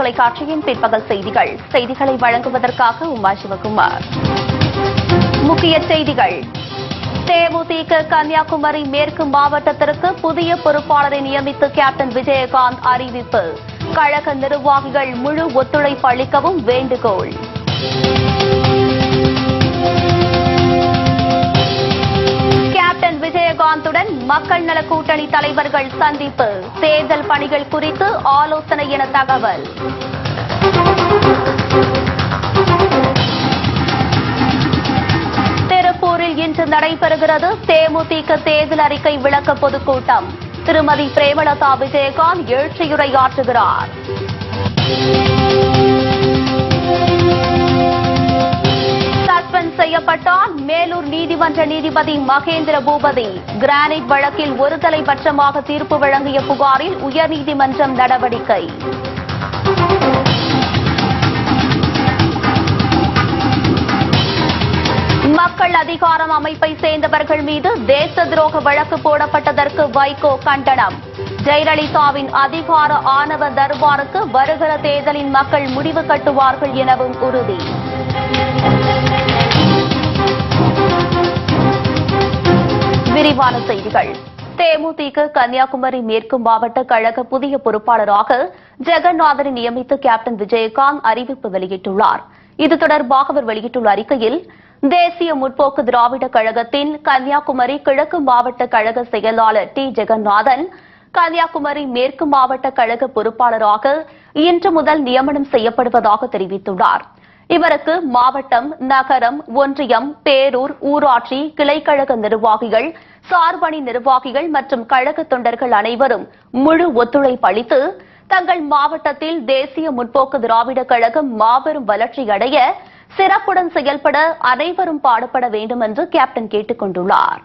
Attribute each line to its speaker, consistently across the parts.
Speaker 1: தொலைக்காட்சியின் பிற்பகல் செய்திகளை வழங்குவதற்காக உமா சிவகுமார். முக்கிய செய்திகள். தேமுதிக கன்னியாகுமரி மேற்கு மாவட்டத்திற்கு புதிய பொறுப்பாளரை நியமித்து கேப்டன் விஜயகாந்த் அறிவிப்பு. கழக நிர்வாகிகள் முழு ஒத்துழைப்பு அளிக்கவும் வேண்டுகோள். கேப்டன் விஜயகாந்துடன் மக்கள் நல கூட்டணி தலைவர்கள் சந்திப்பு. தேர்தல் பணிகள் குறித்து ஆலோசனை என தகவல். திருப்பூரில் இன்று நடைபெறுகிறது தேமுதிக தேர்தல் அறிக்கை விளக்க பொதுக்கூட்டம். திருமதி பிரேமலதா விஜயகாந்த் எழுச்சியுரையாற்றுகிறார். சஸ்பெண்ட் செய்யப்பட்டார் மேலூர் நீதிமன்ற நீதிபதி மகேந்திர பூபதி. கிரானைட் வழக்கில் ஒருதலை பட்சமாக தீர்ப்பு வழங்கிய புகாரில் உயர்நீதிமன்றம் நடவடிக்கை. மக்கள் அதிகாரம் அமைப்பை சேர்ந்தவர்கள் மீது தேச துரோக வழக்கு போடப்பட்டதற்கு வைகோ கண்டனம். ஜெயலலிதாவின் அதிகார ஆணவ தர்பாருக்கு வருகிற தேர்தலின் மக்கள் முடிவு கட்டுவார்கள் எனவும் உறுதி. விரிவான செய்திகள். தேமுதிக கன்னியாகுமரி மேற்கு மாவட்ட கழக புதிய பொறுப்பாளராக ஜெகநாதனை நியமித்து கேப்டன் விஜயகாந்த் அறிவிப்பு வெளியிட்டுள்ளார். இது தொடர்பாக அவர் வெளியிட்டுள்ள அறிக்கையில், தேசிய முற்போக்கு திராவிட கழகத்தின் கன்னியாகுமரி கிழக்கு மாவட்ட கழக செயலாளர் டி ஜெகநாதன் கன்னியாகுமரி மேற்கு மாவட்ட கழக பொறுப்பாளராக இன்று முதல் நியமனம் செய்யப்படுவதாக தெரிவித்துள்ளார். இவருக்கு மாவட்டம், நகரம், ஒன்றியம், பேரூர், ஊராட்சி, கிளைக்கழக நிர்வாகிகள், சார்பணி நிர்வாகிகள் மற்றும் கழக தொண்டர்கள் அனைவரும் முழு ஒத்துழைப்பு அளித்து தங்கள் மாவட்டத்தில் தேசிய முற்போக்கு திராவிட கழகம் மாபெரும் வளர்ச்சியடைய சிறப்புடன் செயல்பட அனைவரும் பாடுபட வேண்டும் என்று கேப்டன் கேட்டுக் கொண்டுள்ளார்.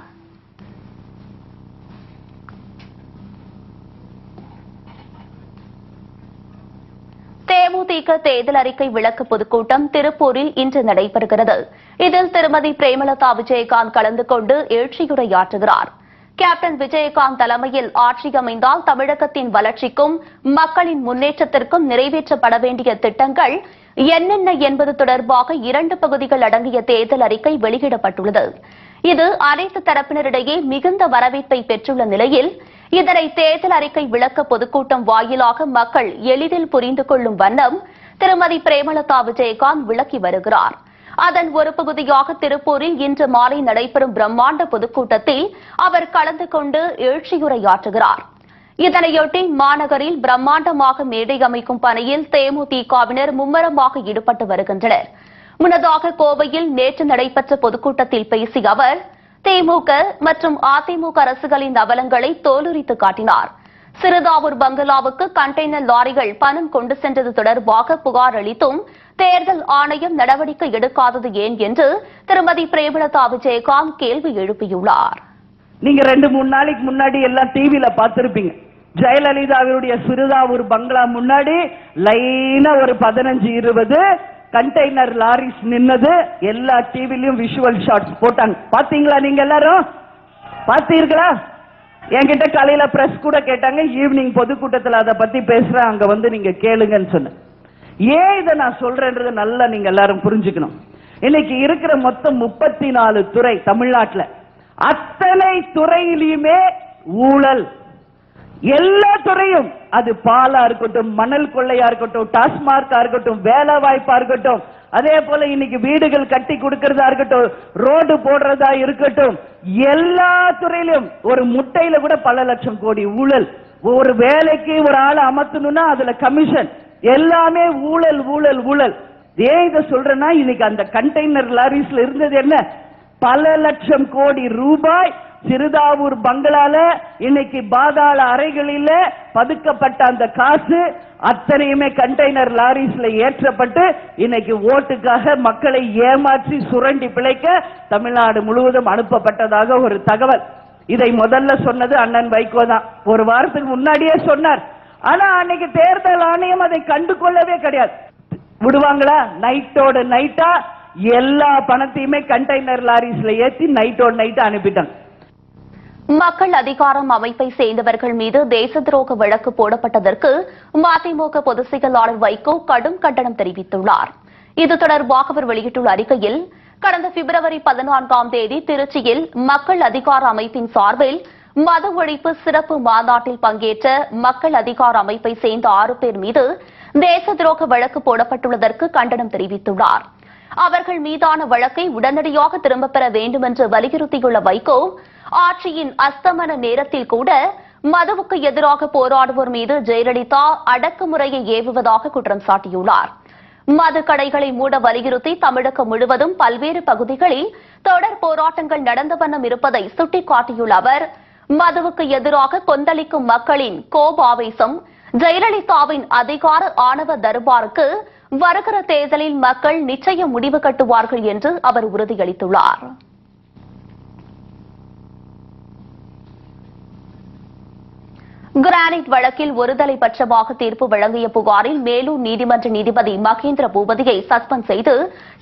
Speaker 1: தேமுதிக தேர்தல் அறிக்கை விளக்க பொதுக்கூட்டம் திருப்பூரில் இன்று நடைபெறுகிறது. இதில் திருமதி பிரேமலதா விஜயகாந்த் கலந்து கொண்டு எழுச்சியுரையாற்றுகிறார். கேப்டன் விஜயகாந்த் தலைமையில் ஆட்சி அமைந்தால் தமிழகத்தின் வளர்ச்சிக்கும் மக்களின் முன்னேற்றத்திற்கும் நிறைவேற்றப்பட வேண்டிய திட்டங்கள் என்னென்ன என்பது தொடர்பாக 2 பகுதிகள் அடங்கிய தேர்தல் அறிக்கை வெளியிடப்பட்டுள்ளது. இது அனைத்து தரப்பினரிடையே மிகுந்த வரவேற்பை பெற்றுள்ள நிலையில் இதனை தேர்தல் அறிக்கை விளக்க பொதுக்கூட்டம் வாயிலாக மக்கள் எளிதில் புரிந்து கொள்ளும் வண்ணம் திருமதி பிரேமலதா விஜயகாந்த் விளக்கி வருகிறார். அதன் ஒரு பகுதியாக திருப்பூரில் இன்று மாலை நடைபெறும் பிரம்மாண்ட பொதுக்கூட்டத்தில் அவர் கலந்து கொண்டு எழுச்சியுரையாற்றுகிறார். இதனையொட்டி மாநகரில் பிரம்மாண்டமாக மேடை அமைக்கும் பணியில் தேமுதிகவினர் மும்மரமாக ஈடுபட்டு வருகின்றனர். முன்னதாக கோவையில் நேற்று நடைபெற்ற பொதுக்கூட்டத்தில் பேசிய அவர், திமுக மற்றும் அதிமுக அரசுகளின் அவலங்களை தோலுரித்து காட்டினார். சிறுதாவூர் பங்களாவுக்கு கண்டெய்னர் லாரிகள் பணம் கொண்டு சென்றது தொடர்பாக புகார் அளித்தும் தேர்தல் ஆணையம் நடவடிக்கை எடுக்காதது ஏன் என்று திருமதி பிரேமலதா விஜயகாந்த் கேள்வி எழுப்பியுள்ளார்.
Speaker 2: நீங்க 2-3 நாளைக்கு முன்னாடி எல்லாம் டிவில பார்த்திருப்பீங்க. ஜெயலலிதாவுடைய சிறுதாவூர் பங்களா முன்னாடி லைனா ஒரு 15-20 கண்டெய்னர் லாரிஸ் நின்னது. எல்லா டிவிலையும் விஷுவல் ஷாட்ஸ் போட்டாங்க. பாத்தீங்களா? நீங்க எல்லாரும் பாத்தீர்களா? என்கிட்ட காலையில பிரஸ் கூட கேட்டாங்க, ஈவினிங் பொதுக்கூட்டத்தில் அதை பத்தி பேசுறேன், அங்க வந்து நீங்க கேளுங்கன்னு சொன்ன. ஏன் இதை நான் சொல்றேன்றது நல்லா நீங்க எல்லாரும் புரிஞ்சுக்கணும். இன்னைக்கு இருக்கிற மொத்தம் 34 துறை தமிழ்நாட்டில், அத்தனை துறையிலுமே ஊழல். எல்லா துறையும், அது பாலா இருக்கட்டும், மணல் கொள்ளையா இருக்கட்டும், டாஸ்மார்க்கா இருக்கட்டும், வேலை வாய்ப்பா இருக்கட்டும், அதே போல இன்னைக்கு வீடுகள் கட்டி கொடுக்கறதா இருக்கட்டும், ரோடு போடுறதா இருக்கட்டும், எல்லா துறையிலும் ஒரு முட்டையில கூட பல லட்சம் கோடி ஊழல். ஒரு வேலைக்கு ஒரு ஆளை அமர்த்தணும்னா அதுல கமிஷன், எல்லாமே ஊழல் ஊழல் ஊழல். ஏன் இதை சொல்றேன்னா, இன்னைக்கு அந்த கண்டெய்னர் லாரிஸ்ல இருந்தது என்ன? பல லட்சம் கோடி ரூபாய் சிறுதாவூர் பங்களால இன்னைக்கு பாதாள அறைகளில் பதுக்கப்பட்ட அந்த காசு அத்தனையுமே கண்டெய்னர் லாரிஸ்ல ஏற்றப்பட்டு இன்னைக்கு ஓட்டுக்காக மக்களை ஏமாற்றி சுரண்டி பிழைக்க தமிழ்நாடு முழுவதும் அனுப்பப்பட்டதாக ஒரு தகவல். இதை முதல்ல சொன்னது அண்ணன் வைகோ தான். ஒரு வாரத்துக்கு முன்னாடியே சொன்னார். ஆனா அன்னைக்கு தேர்தல் ஆணையம் அதை கண்டு கொள்ளவே கிடையாது. விடுவாங்களா? நைட்டோட நைட்டா எல்லா பணத்தையுமே கண்டெய்னர் லாரிஸ்ல ஏற்றி நைட்டோட நைட்டா அனுப்பிட்டாங்க.
Speaker 1: மக்கள் அதிகாரம் அமைப்பை சேர்ந்தவர்கள் மீது தேச துரோக வழக்கு போடப்பட்டதற்கு மதிமுக பொதுச் செயலாளர் வைகோ கடும் கண்டனம் தெரிவித்துள்ளார். இது தொடர்பாக அவர் வெளியிட்டுள்ள அறிக்கையில், கடந்த பிப்ரவரி 14ஆம் தேதி திருச்சியில் மக்கள் அதிகார அமைப்பின் சார்பில் மது ஒழிப்பு சிறப்பு மாநாட்டில் பங்கேற்ற மக்கள் அதிகார அமைப்பை சேர்ந்த 6 பேர் மீது தேச துரோக வழக்கு போடப்பட்டுள்ளதற்கு கண்டனம் தெரிவித்துள்ளார். அவர்கள் மீதான வழக்கை உடனடியாக திரும்பப் பெற வேண்டும் என்று வலியுறுத்தியுள்ள வைகோ, ஆட்சியின் அஸ்தமன நேரத்தில் கூட மதுவுக்கு எதிராக போராடுவோர் மீது ஜெயலலிதா அடக்குமுறையை ஏவுவதாக குற்றம் சாட்டியுள்ளார். மது கடைகளை மூட வலியுறுத்தி தமிழகம் முழுவதும் பல்வேறு பகுதிகளில் தொடர் போராட்டங்கள் நடந்த வண்ணம் இருப்பதை சுட்டிக்காட்டியுள்ள அவர், மதுவுக்கு எதிராக கொந்தளிக்கும் மக்களின் கோபாவேசம் ஜெயலலிதாவின் அதிகார ஆணவ தர்பாருக்கு வருகிற தேர்தலில் மக்கள் நிச்சயம் முடிவு கட்டுவார்கள் என்று அவர் உறுதியளித்துள்ளார். கிரானைட் வழக்கில் ஒருதலை பட்சமாக தீர்ப்பு வழங்கிய புகாரில் மேலூர் நீதிமன்ற நீதிபதி மகேந்திர பூபதியை சஸ்பெண்ட் செய்து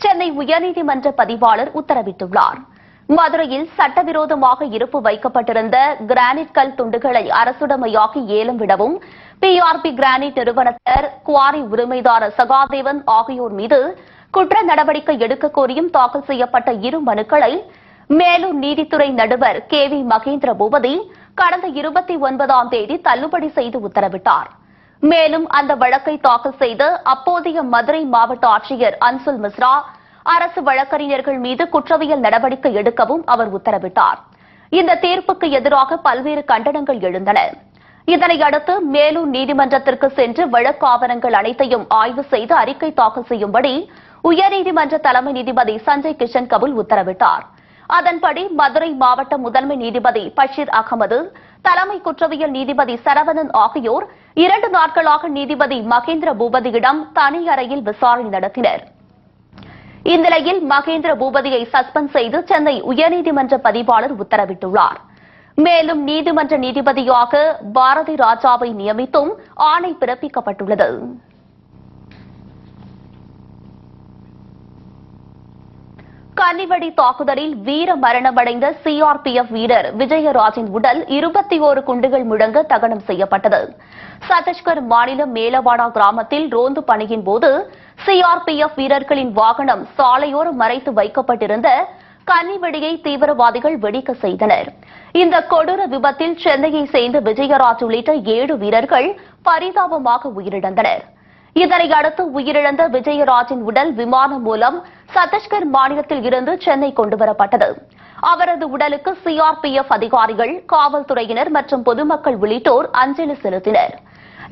Speaker 1: சென்னை உயர்நீதிமன்ற பதிவாளர் உத்தரவிட்டுள்ளார். மதுரையில் சட்டவிரோதமாக இருப்பு வைக்கப்பட்டிருந்த கிரானைட் கல் துண்டுகளை அரசுடைமையாக்கி ஏலம் விடவும் பிஆர்பி கிரானைட் நிறுவனத்தினர், குவாரி உரிமைதாரர் சகாதேவன் ஆகியோர் மீது குற்ற நடவடிக்கை எடுக்க கோரியும் தாக்கல் செய்யப்பட்ட 2 மனுக்களை மேலூர் நீதித்துறை நடுவர் KV மகேந்திர பூபதி கடந்த 29ஆம் தேதி தள்ளுபடி செய்து உத்தரவிட்டார். மேலும் அந்த வழக்கை தாக்கல் செய்த அப்போதைய மதுரை மாவட்ட ஆட்சியர் அன்சுல் மிஸ்ரா, அரசு வழக்கறிஞர்கள் மீது குற்றவியல் நடவடிக்கை எடுக்கவும் அவர் உத்தரவிட்டார். இந்த தீர்ப்புக்கு எதிராக பல்வேறு கண்டனங்கள் எழுந்தன. இதனையடுத்து மேலூர் நீதிமன்றத்திற்கு சென்று வழக்கு ஆவணங்கள் அனைத்தையும் ஆய்வு செய்து அறிக்கை தாக்கல் செய்யும்படி உயர்நீதிமன்ற தலைமை நீதிபதி சஞ்சய் கிஷன் கவுல் உத்தரவிட்டார். அதன்படி மதுரை மாவட்ட முதன்மை நீதிபதி பஷீர் அகமது, தலைமை குற்றவியல் நீதிபதி சரவணன் ஆகியோர் 2 நாட்களாக நீதிபதி மகேந்திர பூபதியிடம் தனி அறையில் விசாரணை நடத்தினர். இந்நிலையில் மகேந்திர பூபதியை சஸ்பெண்ட் செய்து சென்னை உயர்நீதிமன்ற பதிவாளர் உத்தரவிட்டுள்ளார். மேலும் நீதிமன்ற நீதிபதியாக பாரதி ராஜாவை நியமித்தும் ஆணை பிறப்பிக்கப்பட்டுள்ளது. கன்னிவெடி தாக்குதலில் வீர மரணமடைந்த சிஆர்பிஎஃப் வீரர் விஜயராஜின் உடல் 21 குண்டுகள் முழங்க தகனம் செய்யப்பட்டது. சத்தீஸ்கர் மாநிலம் மேலவாடா கிராமத்தில் ரோந்து பணியின் போது சிஆர்பிஎஃப் வீரர்களின் வாகனம் சாலையோரம் மறைத்து வைக்கப்பட்டிருந்த கன்னிவெடியை தீவிரவாதிகள் வெடிக்க செய்தனர். இந்த கொடூர விபத்தில் சென்னையை சேர்ந்த விஜயராஜ் உள்ளிட்ட 7 வீரர்கள் பரிதாபமாக உயிரிழந்தனர். இதனையடுத்து உயிரிழந்த விஜயராஜின் உடல் விமானம் மூலம் சத்தீஸ்கர் மாநிலத்தில் இருந்து சென்னை கொண்டுவரப்பட்டது. அவரது உடலுக்கு சிஆர்பிஎஃப் அதிகாரிகள், காவல்துறையினர் மற்றும் பொதுமக்கள் உள்ளிட்டோர் அஞ்சலி செலுத்தினர்.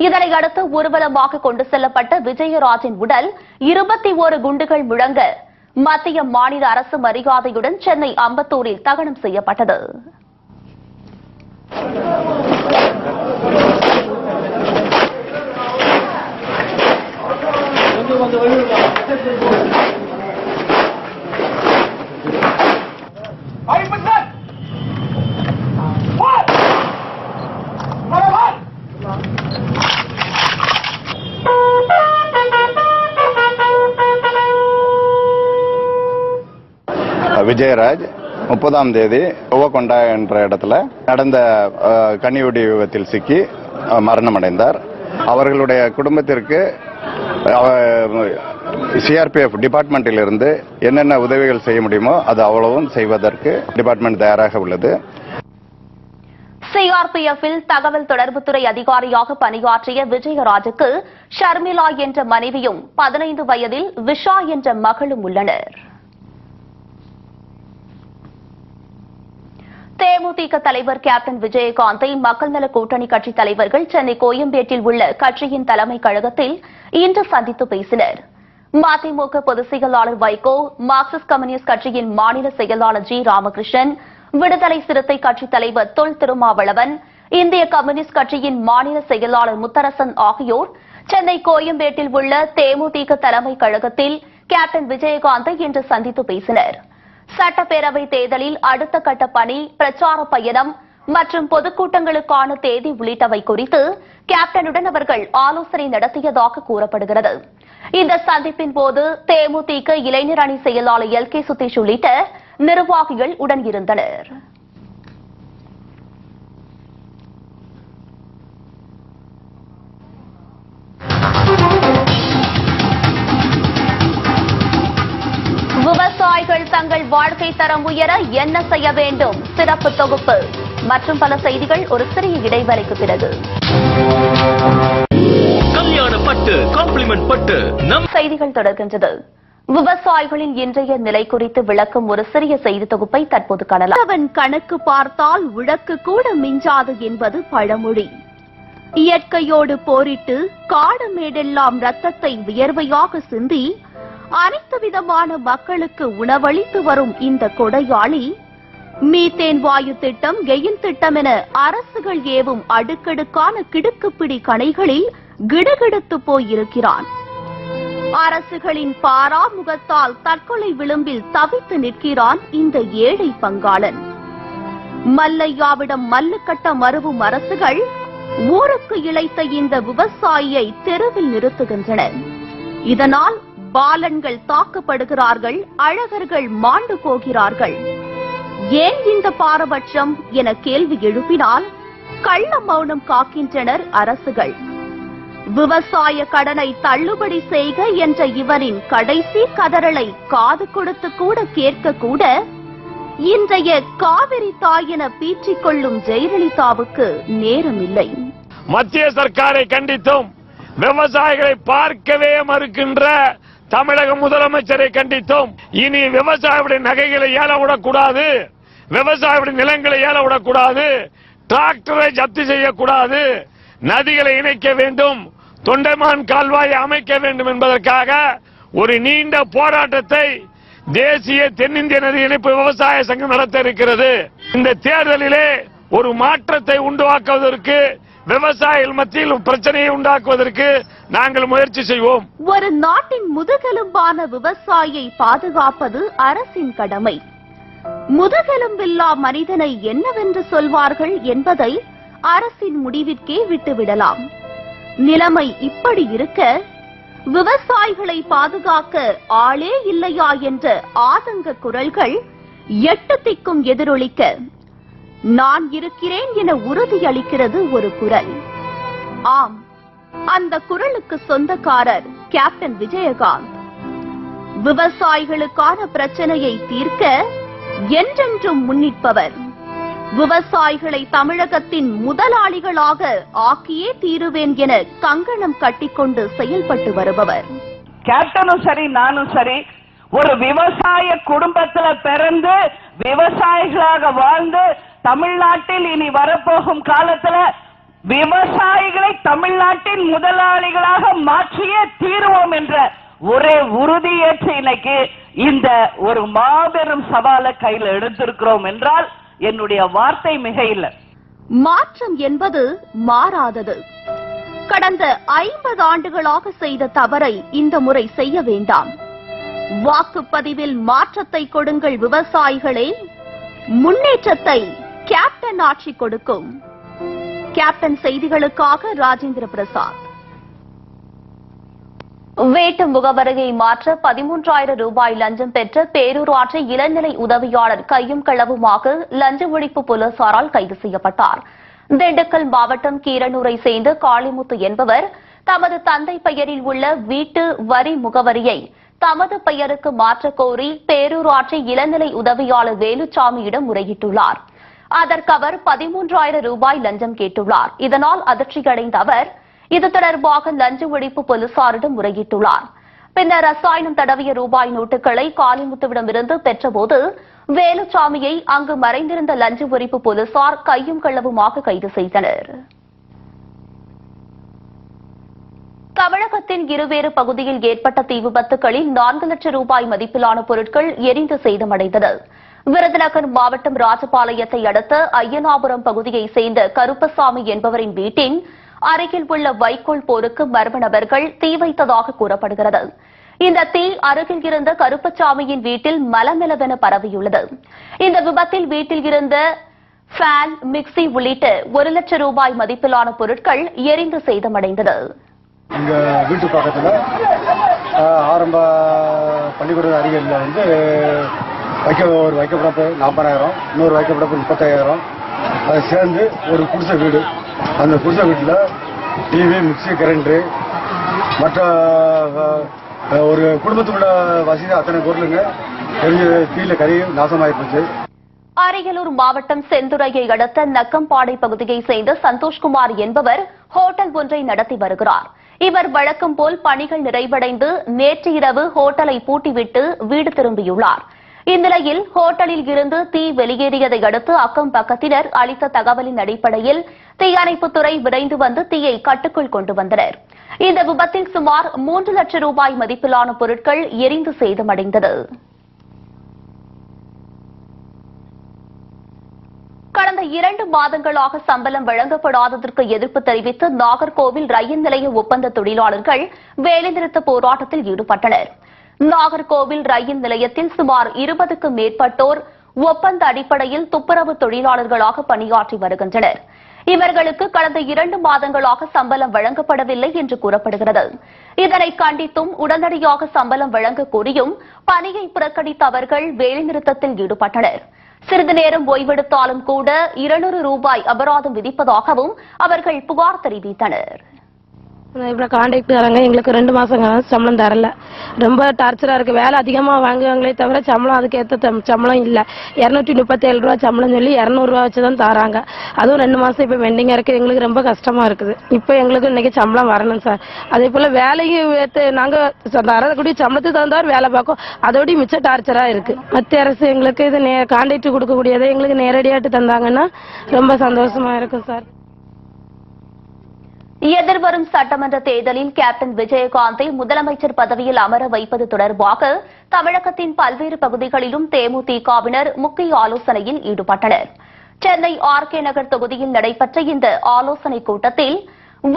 Speaker 1: இதனையடுத்து ஊர்வலமாக கொண்டு செல்லப்பட்ட விஜயராஜின் உடல் 21 குண்டுகள் முழங்க மத்திய மாநில அரசு மரியாதையுடன் சென்னை அம்பத்தூரில் தகனம் செய்யப்பட்டது.
Speaker 3: விஜயராஜ் 30ஆம் தேதி ஒவ்வொண்டா என்ற இடத்துல நடந்த கன்னிவெடி விபத்தில் சிக்கி மரணமடைந்தார். அவர்களுடைய குடும்பத்திற்கு சிஆர்பிஎஃப் டிபார்ட்மெண்டில் இருந்து என்னென்ன உதவிகள் செய்ய முடியுமோ அது அவ்வளவும் செய்வதற்கு டிபார்ட்மெண்ட் தயாராக உள்ளது.
Speaker 1: சிஆர்பிஎஃப்பில் தகவல் தொடர்புத்துறை அதிகாரியாக பணியாற்றிய விஜயராஜுக்கு ஷர்மிளா என்ற மனைவியும் 15 வயதில் விஷா என்ற மகளும் உள்ளனர். தேமுதிக தலைவர் கேப்டன் விஜயகாந்தை மக்கள் நல கூட்டணி கட்சித் தலைவர்கள் சென்னை கோயம்பேட்டில் உள்ள கட்சியின் தலைமை கழகத்தில் இன்று சந்தித்து பேசினர். மதிமுக பொதுச் செயலாளர் வைகோ, மார்க்சிஸ்ட் கம்யூனிஸ்ட் கட்சியின் மாநில செயலாளர் ஜி ராமகிருஷ்ணன், விடுதலை சிறுத்தை கட்சித் தலைவர் தொல் திருமாவளவன், இந்திய கம்யூனிஸ்ட் கட்சியின் மாநில செயலாளர் முத்தரசன் ஆகியோர் சென்னை கோயம்பேட்டில் உள்ள தேமுதிக தலைமை கழகத்தில் கேப்டன் விஜயகாந்தை இன்று சந்தித்து பேசினர். சட்டப்பேரவை தேர்தலில் அடுத்த கட்ட பணி, பிரச்சார பயணம் மற்றும் பொதுக்கூட்டங்களுக்கான தேதி உள்ளிட்டவை குறித்து கேப்டனுடன் அவர்கள் ஆலோசனை நடத்தியதாக கூறப்படுகிறது. இந்த சந்திப்பின் போது தேமுதிக இளைஞர் அணி செயலாளர் LK சுதீஷ் உள்ளிட்ட நிர்வாகிகள் உடன் இருந்தனர். விவசாயிகள் தங்கள் வாழ்க்கை தரம் உயர என்ன செய்ய வேண்டும்? சிறப்பு தொகுப்பு மற்றும் பல செய்திகள் ஒரு சிறிய இடைவெளிக்கு பிறகு.
Speaker 4: கல்யாண பட்டு, காம்ப்ளிமெண்ட் பட்டு.
Speaker 1: செய்திகள் தொடர்கின்றது. விவசாயிகளின் இன்றைய நிலை குறித்து விளக்கும் ஒரு சிறிய செய்தி தொகுப்பை தற்போது காணலாம். அவன் கணக்கு பார்த்தால் உழக்கு கூட மிஞ்சாது என்பது பழமொழி. இயற்கையோடு போரிட்டு காடுமேடெல்லாம் ரத்தத்தை வியர்வையாக சிந்தி அனைத்து விதமான மக்களுக்கு உணவளித்து வரும் இந்த கொடையாளி மீத்தேன் வாயு திட்டம், கெயில் திட்டம் என அரசுகள் ஏவும் அடுக்கடுக்கான கிடுக்குப்பிடி கணைகளில் கிடுகிடுத்து போயிருக்கிறான். அரசுகளின் பாராமுகத்தால் தற்கொலை விளிம்பில் தவித்து நிற்கிறான் இந்த ஏழை பங்காளன். மல்லையாவிடம் மல்லு கட்ட மறுவும் அரசுகள் ஊருக்கு இழைத்த இந்த விவசாயியை தெருவில் நிறுத்துகின்றன. இதனால் பாலன்கள் தாக்கப்படுகிறார்கள், அழகர்கள் மாண்டு போகிறார்கள். ஏன் இந்த பாரபட்சம் என கேள்வி எழுப்பினால் கள்ள மௌனம் காக்கின்றனர் அரசுகள். விவசாய கடனை தள்ளுபடி செய்க என்ற இவரின் கடைசி கதறலை காது கொடுத்து கூட கேட்க கூட இன்றைய காவிரி தாய் என பீற்றிக் கொள்ளும் ஜெயலலிதாவுக்கு நேரமில்லை.
Speaker 5: மத்திய சர்க்காரை கண்டித்தும் விவசாயிகளை பார்க்கவே மறுக்கின்ற தமிழக முதலமைச்சரை கண்டித்தும் இனி விவசாயிகளுடைய நகைகளை ஏல விடக்கூடாது, விவசாயிகளுடைய நிலங்களை ஏல விடக்கூடாது, டிராக்டரை ஜப்தி செய்யக்கூடாது, நதிகளை இணைக்க வேண்டும், தொண்டைமான் கால்வாயை அமைக்க வேண்டும் என்பதற்காக ஒரு நீண்ட போராட்டத்தை தேசிய தென்னிந்திய நதி இணைப்பு விவசாய சங்கம் நடத்த இருக்கிறது. இந்த தேர்தலிலே ஒரு மாற்றத்தை உண்டாக்குவதற்கு, விவசாயிகள் மத்தியில் பிரச்சனையை உண்டாக்குவதற்கு நாங்கள் முயற்சி செய்வோம்.
Speaker 1: ஒரு நாட்டின் முதுகெலும்பான விவசாயியை பாதுகாப்பது அரசின் கடமை. முதுகெலும்பில்லா மனிதனை என்னவென்று சொல்வார்கள் என்பதை அரசின் முடிவிற்கே விட்டுவிடலாம். நிலைமை இப்படி இருக்க விவசாயிகளை பாதுகாக்க ஆளே இல்லையா என்ற ஆதங்க குரல்கள் எட்டு திக்கும் எதிரொலிக்க நான் இருக்கிறேன் என உறுதியளிக்கிறது ஒரு குரல். ஆம், அந்த குரலுக்கு சொந்தக்காரர் கேப்டன் விஜயகாந்த். விவசாயிகளுக்கான பிரச்சனையை தீர்க்க என்றென்றும் முன்னிற்பவர். விவசாயிகளை தமிழகத்தின் முதலாளிகளாக ஆக்கியே தீருவேன் என கங்கணம் கட்டிக்கொண்டு செயல்பட்டு வருபவர்.
Speaker 2: கேப்டனும் சரி, நானும் சரி, ஒரு விவசாய குடும்பத்துல பிறந்து விவசாயிகளாக வாழ்ந்து தமிழ்நாட்டில் இனி வரப்போகும் காலத்துல விவசாயிகளை தமிழ்நாட்டின் முதலாளிகளாக மாற்றியே தீருவோம் என்ற ஒரே உறுதியேற்று இன்னைக்கு இந்த ஒரு மாபெரும் சவாலை கையில் எடுத்திருக்கிறோம் என்றால் என்னுடைய வார்த்தை மிக இல்லை.
Speaker 1: மாற்றம் என்பது மாறாதது. கடந்த 50 ஆண்டுகளாக செய்த தவறை இந்த முறை செய்ய வேண்டாம். வாக்குப்பதிவில் மாற்றத்தை கொடுங்கள் விவசாயிகளே, முன்னேற்றத்தை கேப்டன் ஆட்சி கொடுக்கும். கேப்டன் செய்திகளுக்காக ராஜேந்திர பிரசாத். வீட்டு முகவரியை மாற்ற 13,000 ரூபாய் லஞ்சம் பெற்ற பேரூராட்சி இளநிலை உதவியாளர் கையும் களவுமாக லஞ்ச ஒழிப்பு போலீசாரால் கைது செய்யப்பட்டார். திண்டுக்கல் மாவட்டம் கீரனூரை சேர்ந்த காளிமுத்து என்பவர் தமது தந்தை பெயரில் உள்ள வீட்டு வரி முகவரியை தமது பெயருக்கு மாற்ற கோரி பேரூராட்சி இளநிலை உதவியாளர் வேலுச்சாமியிடம் முறையிட்டுள்ளார். அதற்கு அவர் 13,000 ரூபாய் லஞ்சம் கேட்டுள்ளார். இதனால் அதிர்ச்சியடைந்த அவர் இது தொடர்பாக லஞ்ச ஒழிப்பு போலீசாரிடம் முறையிட்டுள்ளார். பின்னர் ரசாயனம் தடவிய ரூபாய் நோட்டுகளை காளிமுத்துவிடமிருந்து பெற்றபோது வேலுச்சாமியை அங்கு மறைந்திருந்த லஞ்ச ஒழிப்பு போலீசார் கையும் களவுமாக கைது செய்தனர். தமிழகத்தின் இருவேறு பகுதியில் ஏற்பட்ட தீ விபத்துகளில் 4 லட்சம் ரூபாய் மதிப்பிலான பொருட்கள் எரிந்து சேதமடைந்தது. விருதுநகர் மாவட்டம் ராஜபாளையத்தை அடுத்த ஐயனாபுரம் பகுதியைச் சேர்ந்த கருப்பசாமி என்பவரின் வீட்டின் அருகில் உள்ள வைக்கோல் போருக்கு மர்ம நபர்கள் தீ வைத்ததாக கூறப்படுகிறது. இந்த தீ அருகில் இருந்த கருப்பசாமியின் வீட்டில் மலமெலவென பரவியுள்ளது. இந்த விபத்தில் வீட்டில் இருந்த ஃபேன், மிக்சி உள்ளிட்ட 1 லட்சம் ரூபாய் மதிப்பிலான பொருட்கள் எரிந்து சேதமடைந்தது.
Speaker 6: எங்க வீட்டு பக்கத்துல ஆரம்ப பள்ளிக்கூட அருகில் வந்து ஒரு வைக்கப்படப்பு 40,000, இன்னொரு வைக்கப்படப்பு 35,000, அதை சேர்ந்து ஒரு குடிசை வீடு. அந்த குடிசை வீட்டில் டிவி, மிக்சி, கரண்ட் மற்ற ஒரு குடும்பத்துக்குள்ள வசதி அத்தனை பொருளுங்க தெரிஞ்ச தீயில கறி நாசமாயி போச்சு.
Speaker 1: அரியலூர் மாவட்டம் செந்துறையை அடுத்த நக்கம்பாடை பகுதியை சேர்ந்த சந்தோஷ்குமார் என்பவர் ஹோட்டல் ஒன்றை நடத்தி வருகிறார். இவர் வழக்கம் போல் பணிகள் நிறைவடைந்து நேற்று இரவு ஹோட்டலை பூட்டிவிட்டு வீடு திரும்பியுள்ளார். இந்நிலையில் ஹோட்டலில் இருந்து தீ வெளியேறியதை அடுத்து அக்கம் பக்கத்தினர் அளித்த தகவலின் அடிப்படையில் தீயணைப்புத்துறை விரைந்து வந்து தீயை கட்டுக்குள் கொண்டு வந்தனர். இந்த விபத்தில் சுமார் 3 லட்சம் ரூபாய் மதிப்பிலான பொருட்கள் எரிந்து சேதமடைந்தது. கடந்த 2 மாதங்களாக சம்பளம் வழங்கப்படாததற்கு எதிர்ப்பு தெரிவித்து நாகர்கோவில் ரயில் நிலைய ஒப்பந்த தொழிலாளர்கள் வேலைநிறுத்த போராட்டத்தில் ஈடுபட்டனர். நாகர்கோவில் ரயில் நிலையத்தில் சுமார் 20க்கும் மேற்பட்டோர் ஒப்பந்த அடிப்படையில் துப்புரவு தொழிலாளர்களாக பணியாற்றி வருகின்றனர். இவர்களுக்கு கடந்த 2 மாதங்களாக சம்பளம் வழங்கப்படவில்லை என்று கூறப்படுகிறது. இதனை கண்டித்தும் உடனடியாக சம்பளம் வழங்க கோரியும் பணியை புறக்கணித்த அவர்கள் வேலைநிறுத்தத்தில் ஈடுபட்டனர். சிறிது நேரம் ஓய்வெடுத்தாலும் கூட 200 ரூபாய் அபராதம் விதிப்பதாகவும் அவர்கள் புகார் தெரிவித்தனர்.
Speaker 7: இவ்வளவு கான்ட்ராக்டராங்க எங்களுக்கு 2 மாசம் சம்பளம் தரல. ரொம்ப டார்ச்சரா இருக்கு. வேலை அதிகமா வாங்குவாங்களே தவிர சம்பளம் அதுக்கு ஏற்ற சம்பளம் இல்ல. 237 ரூபாய் சம்பளம் சொல்லி 200 ரூபாய் வச்சுதான் தராங்க. அதுவும் 2 மாசம் இப்ப பெண்டிங்கா இருக்கு. எங்களுக்கு ரொம்ப கஷ்டமா இருக்குது. இப்ப எங்களுக்கு இன்னைக்கு சம்பளம் வரணும் சார். அதே போல வேலையும் நாங்க தரக்கூடிய சம்பளத்துக்கு தகுந்தாரு வேலை பார்க்கும். அதோட மிச்ச டார்ச்சரா இருக்கு. மத்திய அரசு எங்களுக்கு இது கான்ட்ராக்ட் கொடுக்கக்கூடியதை எங்களுக்கு நேரடியாட்டு தந்தாங்கன்னா ரொம்ப சந்தோஷமா இருக்கும் சார்.
Speaker 1: எதிர்வரும் சட்டமன்ற தேர்தலில் கேப்டன் விஜயகாந்தை முதலமைச்சர் பதவியில் அமர வைப்பது தொடர்பாக தமிழகத்தின் பல்வேறு பகுதிகளிலும் தேமுதிகவினர் முக்கிய ஆலோசனையில் ஈடுபட்டனர். சென்னை ஆர்கே நகர் தொகுதியில் நடைபெற்ற இந்த ஆலோசனைக் கூட்டத்தில்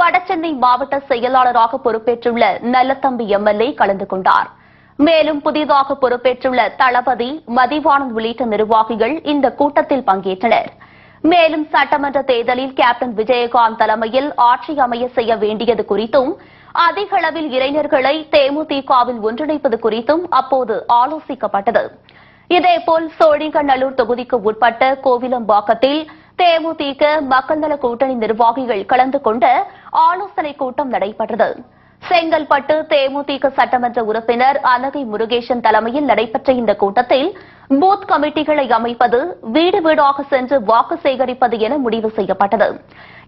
Speaker 1: வடசென்னை மாவட்ட செயலாளராக பொறுப்பேற்றுள்ள நல்லத்தம்பி எம்எல்ஏ கலந்து கொண்டார். மேலும் புதிதாக பொறுப்பேற்றுள்ள தளபதி, மதிவாணன் உள்ளிட்ட நிர்வாகிகள் இந்த கூட்டத்தில் பங்கேற்றனர். மேலும் சட்டமன்ற தேர்தலில் கேப்டன் விஜயகாந்த் தலைமையில் ஆட்சி அமைய செய்ய வேண்டியது குறித்தும் அதிக அளவில் இளைஞர்களை தேமுதிகவில் ஒன்றிணைப்பது குறித்தும் அப்போது ஆலோசிக்கப்பட்டது. இதேபோல் சோழிங்கநல்லூர் தொகுதிக்கு உட்பட்ட கோவிலம்பாக்கத்தில் தேமுதிக மக்கள் நல கூட்டணி நிர்வாகிகள் கலந்து கொண்ட ஆலோசனைக் கூட்டம் நடைபெற்றது. செங்கல்பட்டு தேமுதிக சட்டமன்ற உறுப்பினர் அனகை முருகேசன் தலைமையில் நடைபெற்ற இந்த கூட்டத்தில் பூத் கமிட்டிகளை அமைப்பது, வீடு வீடாக சென்று வாக்கு சேகரிப்பது என முடிவு செய்யப்பட்டது.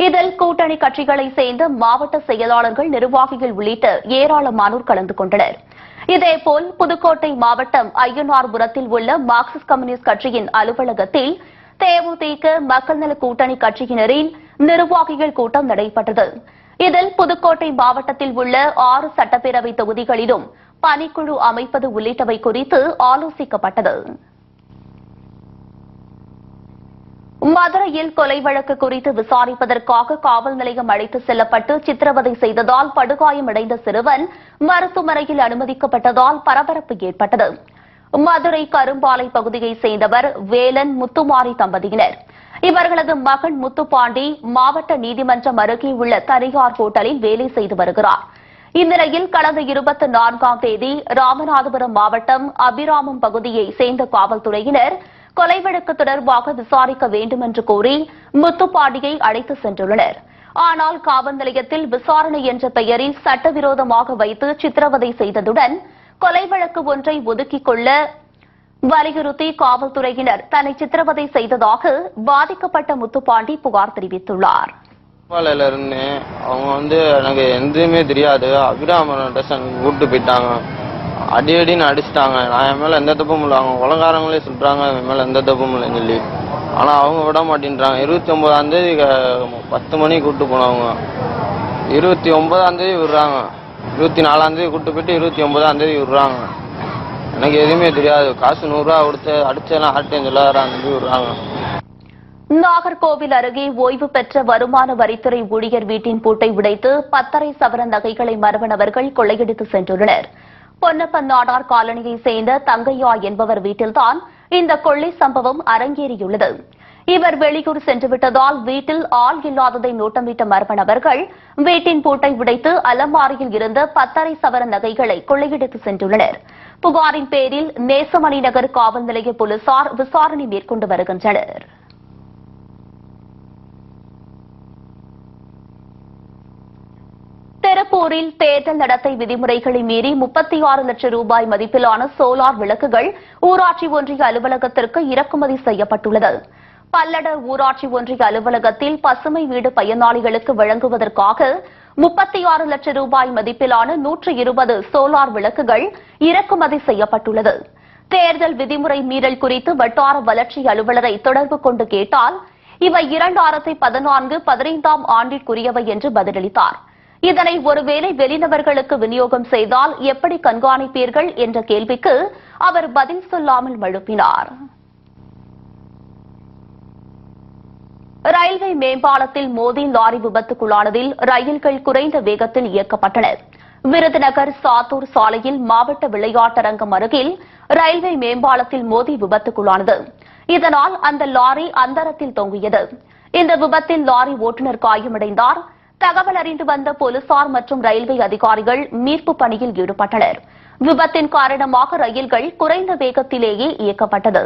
Speaker 1: இதில் கூட்டணி கட்சிகளை சேர்ந்த மாவட்ட செயலாளர்கள், நிர்வாகிகள் உள்ளிட்ட ஏராளமானோர் கலந்து கொண்டனர். இதேபோல் புதுக்கோட்டை மாவட்டம் அய்யனார்புரத்தில் உள்ள மார்க்சிஸ்ட் கம்யூனிஸ்ட் கட்சியின் அலுவலகத்தில் தேமுதிக மக்கள் நல கூட்டணி கட்சியினரின் நிர்வாகிகள் கூட்டம் நடைபெற்றது. இதில் புதுக்கோட்டை மாவட்டத்தில் உள்ள 6 சட்டப்பேரவை தொகுதிகளிலும் பணிக்குழு அமைப்பது உள்ளிட்டவை குறித்து ஆலோசிக்கப்பட்டது. மதுரையில் கொலை வழக்கு குறித்து விசாரிப்பதற்காக காவல் நிலையம் அழைத்து செல்லப்பட்டு சித்திரவதை செய்ததால் படுகாயமடைந்த சிறுவன் மருத்துவமனையில் அனுமதிக்கப்பட்டதால் பரபரப்பு ஏற்பட்டது. மதுரை கரும்பாலை பகுதியைச் சேர்ந்தவர் வேலன், முத்துமாரி தம்பதியினர். இவர்களது மகன் முத்துப்பாண்டி மாவட்ட நீதிமன்றம் அருகே உள்ள தனியார் ஹோட்டலில் வேலை செய்து வருகிறார். இந்நிலையில் கடந்த 24ஆம் தேதி ராமநாதபுரம் மாவட்டம் அபிராமம் பகுதியை சேர்ந்த காவல்துறையினர் கொலை வழக்கு தொடர்பாக விசாரிக்க வேண்டும் என்று கோரி முத்துப்பாண்டியை அழைத்து சென்றுள்ளனர். ஆனால் காவல் நிலையத்தில் விசாரணை என்ற பெயரில் சட்டவிரோதமாக வைத்து சித்திரவதை செய்ததுடன் கொலை வழக்கு ஒன்றை ஒதுக்கிக் கொள்ள வலியுறுத்தி காவல்துறையினர் தன்னை சித்திரவதை செய்ததாக பாதிக்கப்பட்ட முத்துப்பாண்டி புகார் தெரிவித்துள்ளார்.
Speaker 8: அவங்க எனக்கு எதுவுமே தெரியாது. அபிராமன் கூப்பிட்டு போயிட்டாங்க. அடின்னு அடிச்சிட்டாங்க. நான் என் மேல எந்த தப்பும் இல்லை. அவங்க உலகாரங்களே சொல்றாங்க என் மேல எந்த தப்பும் இல்லைன்னு சொல்லி. ஆனா அவங்க விட மாட்டேன்றாங்க. 29ஆம் தேதி 10 மணிக்கு கூப்பிட்டு போனவங்க 29ஆம் தேதி விடுறாங்க. 24ஆம் தேதி கூப்பிட்டு போயிட்டு 29ஆம் தேதி விடுறாங்க. எனக்கு எதுவுமே தெரியாது. காசு 100 ரூபா கொடுத்து அடிச்செல்லாம் ஆட்டேன்னு சொல்லாதான் விடுறாங்க.
Speaker 1: நாகர்கோவில் அருகே ஓய்வு பெற்ற வருமான வரித்துறை ஊழியர் வீட்டின் பூட்டை உடைத்து 10.5 சவரன் நகைகளை மர்ம நபர்கள் கொள்ளையடித்து சென்றுள்ளனர். பொன்னப்பன் நாடார் காலனியைச் சேர்ந்த தங்கையா என்பவர் வீட்டில்தான் இந்த கொள்ளை சம்பவம் அரங்கேறியுள்ளது. இவர் வெளியூர் சென்றுவிட்டதால் வீட்டில் ஆள் இல்லாததை நோட்டமிட்ட மர்ம நபர்கள் வீட்டின் பூட்டை உடைத்து அலமாரியில் இருந்த 10.5 சவரன் நகைகளை கொள்ளையடித்து சென்றுள்ளனர். புகாரின் பேரில் நேசமணி நகர் காவல் நிலைய போலீசார் விசாரணை மேற்கொண்டு வருகின்றனர். திருப்பூர் திருப்பூரில் தேர்தல் நடத்தை விதிமுறைகளை மீறி 36 லட்சம் ரூபாய் மதிப்பிலான சோலார் விளக்குகள் ஊராட்சி ஒன்றிய அலுவலகத்திற்கு இறக்குமதி செய்யப்பட்டுள்ளது. பல்லடர் ஊராட்சி ஒன்றிய அலுவலகத்தில் பசுமை வீடு பயனாளிகளுக்கு வழங்குவதற்காக 36 லட்சம் ரூபாய் மதிப்பிலான 120 சோலார் விளக்குகள் இறக்குமதி செய்யப்பட்டுள்ளது. தேர்தல் விதிமுறை மீறல் குறித்து வட்டார வளர்ச்சி அலுவலரை தொடர்பு கொண்டு கேட்டால் இவை 2014-15 ஆண்டிற்குரியவை என்று பதிலளித்தார். இதனை ஒருவேளை வெளிநபர்களுக்கு விநியோகம் செய்தால் எப்படி கண்காணிப்பீர்கள் என்ற கேள்விக்கு அவர் பதில் சொல்லாமல் மழுப்பினார். ரயில்வே மேம்பாலத்தில் மோதி லாரி விபத்துக்குள்ளானதில் ரயில்கள் குறைந்த வேகத்தில் இயக்கப்பட்டன. விருதுநகர் சாத்தூர் சாலையில் மாவட்ட விளையாட்டரங்கம் அருகில் ரயில்வே மேம்பாலத்தில் மோதி விபத்துக்குள்ளானது. இதனால் அந்த லாரி அந்தரத்தில் தொங்கியது. இந்த விபத்தில் லாரி ஓட்டுநர் காயமடைந்தார். தகவல் அறிந்து வந்த போலீசார் மற்றும் ரயில்வே அதிகாரிகள் மீட்பு பணியில் ஈடுபட்டனர். விபத்தின் காரணமாக ரயில்கள் குறைந்த வேகத்திலேயே இயக்கப்பட்டது.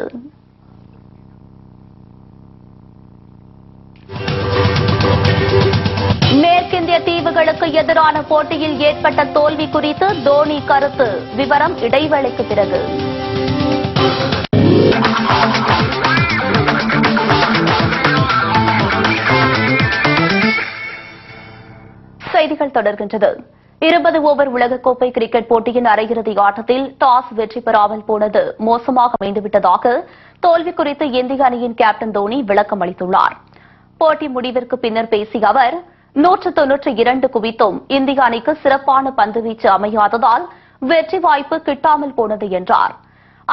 Speaker 1: மேற்கிந்திய தீவுகளுக்கு எதிரான போட்டியில் ஏற்பட்ட தோல்வி குறித்து தோனி கருத்து. விவரம் இடைவேளைக்கு பிறகு. செய்திகள் தொடர்கின்றது. 20 ஓவர் உலகக்கோப்பை கிரிக்கெட் போட்டியின் அரையிறுதி ஆட்டத்தில் டாஸ் வெற்றி பெறாமல் போனது மோசமாக அமைந்துவிட்டதாக தோல்வி குறித்து இந்திய அணியின் கேப்டன் தோனி விளக்கம் அளித்துள்ளார். போட்டி முடிவிற்கு பின்னர் பேசிய அவர் 192 குவித்தும் இந்திய அணிக்கு சிறப்பான பந்துவீச்சு அமையாததால் வெற்றி வாய்ப்பு கிட்டாமல் போனது என்றார்.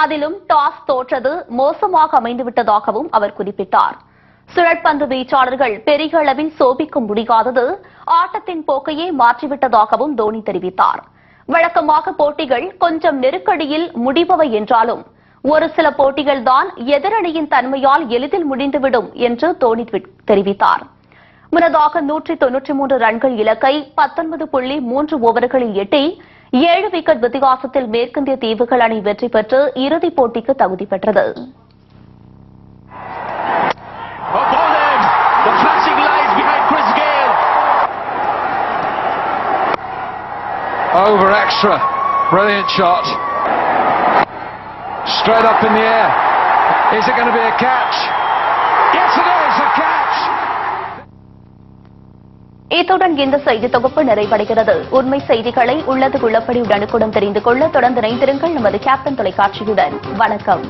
Speaker 1: அதிலும் டாஸ் தோற்றது மோசமாக அமைந்துவிட்டதாகவும் அவர் குறிப்பிட்டார். சுழற்பந்து வீச்சாளர்கள் பெரிய அளவில் சோபிக்க முடியாதது ஆட்டத்தின் போக்கையே மாற்றிவிட்டதாகவும் தோனி தெரிவித்தார். வழக்கமாக போட்டிகள் கொஞ்சம் நெருக்கடியில் முடிபவை என்றாலும் ஒரு சில போட்டிகள் தான் எதிரணியின் தன்மையால் எளிதில் முடிந்துவிடும் என்று தோனி தெரிவித்தார். முன்னதாக 193 ரன்கள் இலக்கை 19.3 ஓவர்களில் எட்டி 7 விக்கெட் வித்தியாசத்தில் மேற்கிந்திய தீவுகள் அணி வெற்றி பெற்று இறுதிப் போட்டிக்கு தகுதி பெற்றது.
Speaker 9: Over extra, brilliant shot, straight up in the air. Is it going to be a catch? Yes, it is a catch.
Speaker 1: இத்துடன் இந்த செய்தி தொகுப்பு நிறைவடைகிறது. உண்மை செய்திகளை உள்ளது உள்ளபடி உடனுக்குடன் தெரிந்து கொள்ள தொடர்ந்து இணைந்திருங்கள் நமது கேப்டன் தொலைக்காட்சியுடன். வணக்கம்.